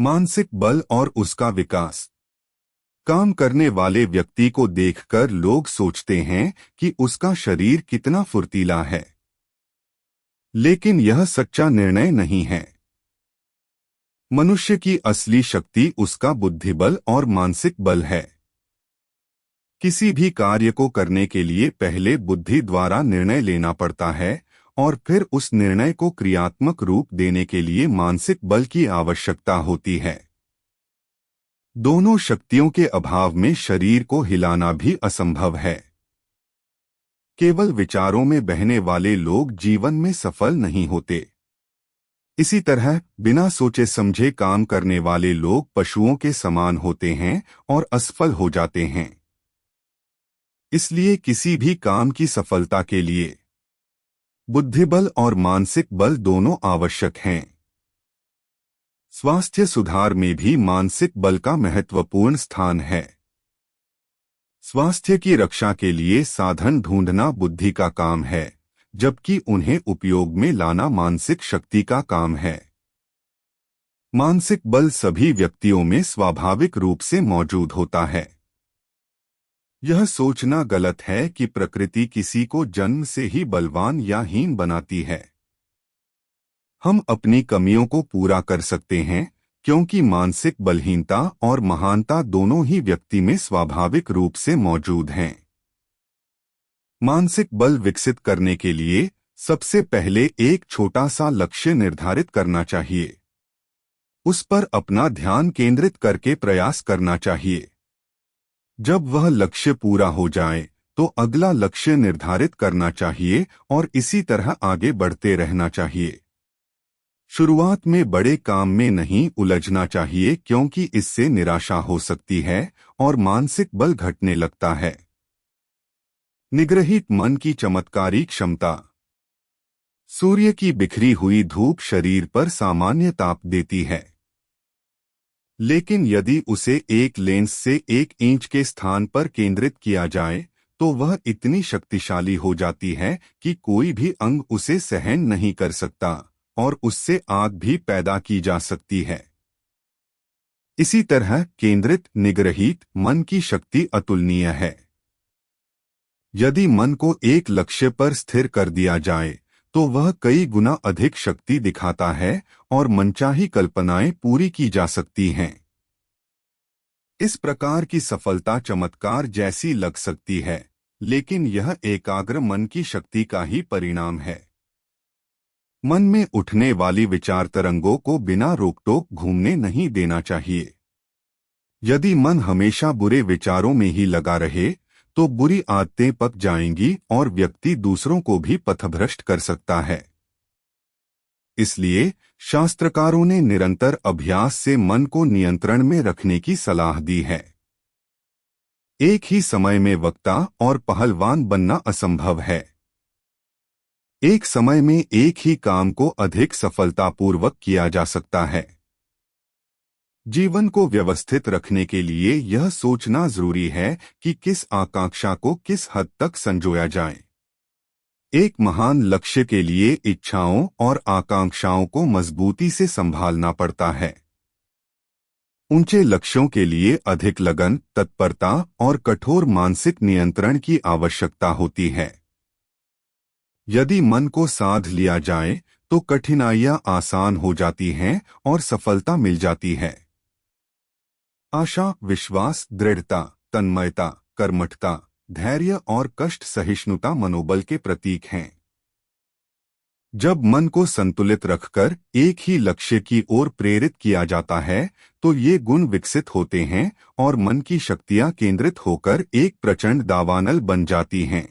मानसिक बल और उसका विकास। काम करने वाले व्यक्ति को देखकर लोग सोचते हैं कि उसका शरीर कितना फुर्तीला है, लेकिन यह सच्चा निर्णय नहीं है। मनुष्य की असली शक्ति उसका बुद्धिबल और मानसिक बल है। किसी भी कार्य को करने के लिए पहले बुद्धि द्वारा निर्णय लेना पड़ता है और फिर उस निर्णय को क्रियात्मक रूप देने के लिए मानसिक बल की आवश्यकता होती है। दोनों शक्तियों के अभाव में शरीर को हिलाना भी असंभव है। केवल विचारों में बहने वाले लोग जीवन में सफल नहीं होते। इसी तरह बिना सोचे समझे काम करने वाले लोग पशुओं के समान होते हैं और असफल हो जाते हैं। इसलिए किसी भी काम की सफलता के लिए बुद्धिबल और मानसिक बल दोनों आवश्यक हैं। स्वास्थ्य सुधार में भी मानसिक बल का महत्वपूर्ण स्थान है। स्वास्थ्य की रक्षा के लिए साधन ढूंढना बुद्धि का काम है, जबकि उन्हें उपयोग में लाना मानसिक शक्ति का काम है। मानसिक बल सभी व्यक्तियों में स्वाभाविक रूप से मौजूद होता है। यह सोचना गलत है कि प्रकृति किसी को जन्म से ही बलवान या हीन बनाती है। हम अपनी कमियों को पूरा कर सकते हैं, क्योंकि मानसिक बलहीनता और महानता दोनों ही व्यक्ति में स्वाभाविक रूप से मौजूद हैं। मानसिक बल विकसित करने के लिए सबसे पहले एक छोटा सा लक्ष्य निर्धारित करना चाहिए। उस पर अपना ध्यान केंद्रित करके प्रयास करना चाहिए। जब वह लक्ष्य पूरा हो जाए तो अगला लक्ष्य निर्धारित करना चाहिए और इसी तरह आगे बढ़ते रहना चाहिए। शुरुआत में बड़े काम में नहीं उलझना चाहिए, क्योंकि इससे निराशा हो सकती है और मानसिक बल घटने लगता है। निग्रहित मन की चमत्कारी क्षमता। सूर्य की बिखरी हुई धूप शरीर पर सामान्य ताप देती है, लेकिन यदि उसे एक लेंस से 1 इंच के स्थान पर केंद्रित किया जाए तो वह इतनी शक्तिशाली हो जाती है कि कोई भी अंग उसे सहन नहीं कर सकता और उससे आग भी पैदा की जा सकती है। इसी तरह केंद्रित निग्रहित मन की शक्ति अतुलनीय है। यदि मन को एक लक्ष्य पर स्थिर कर दिया जाए तो वह कई गुना अधिक शक्ति दिखाता है और मनचाही कल्पनाएं पूरी की जा सकती हैं। इस प्रकार की सफलता चमत्कार जैसी लग सकती है, लेकिन यह एकाग्र मन की शक्ति का ही परिणाम है। मन में उठने वाली विचार तरंगों को बिना रोक-टोक घूमने नहीं देना चाहिए। यदि मन हमेशा बुरे विचारों में ही लगा रहे तो बुरी आदतें पक जाएंगी और व्यक्ति दूसरों को भी पथभ्रष्ट कर सकता है। इसलिए शास्त्रकारों ने निरंतर अभ्यास से मन को नियंत्रण में रखने की सलाह दी है। एक ही समय में वक्ता और पहलवान बनना असंभव है। एक समय में एक ही काम को अधिक सफलतापूर्वक किया जा सकता है। जीवन को व्यवस्थित रखने के लिए यह सोचना जरूरी है कि किस आकांक्षा को किस हद तक संजोया जाए। एक महान लक्ष्य के लिए इच्छाओं और आकांक्षाओं को मजबूती से संभालना पड़ता है। ऊंचे लक्ष्यों के लिए अधिक लगन, तत्परता और कठोर मानसिक नियंत्रण की आवश्यकता होती है। यदि मन को साध लिया जाए तो कठिनाइयां आसान हो जाती हैं और सफलता मिल जाती है। आशा, विश्वास, दृढ़ता, तन्मयता, कर्मठता, धैर्य और कष्ट सहिष्णुता मनोबल के प्रतीक हैं। जब मन को संतुलित रखकर एक ही लक्ष्य की ओर प्रेरित किया जाता है तो ये गुण विकसित होते हैं और मन की शक्तियां केंद्रित होकर एक प्रचंड दावानल बन जाती हैं।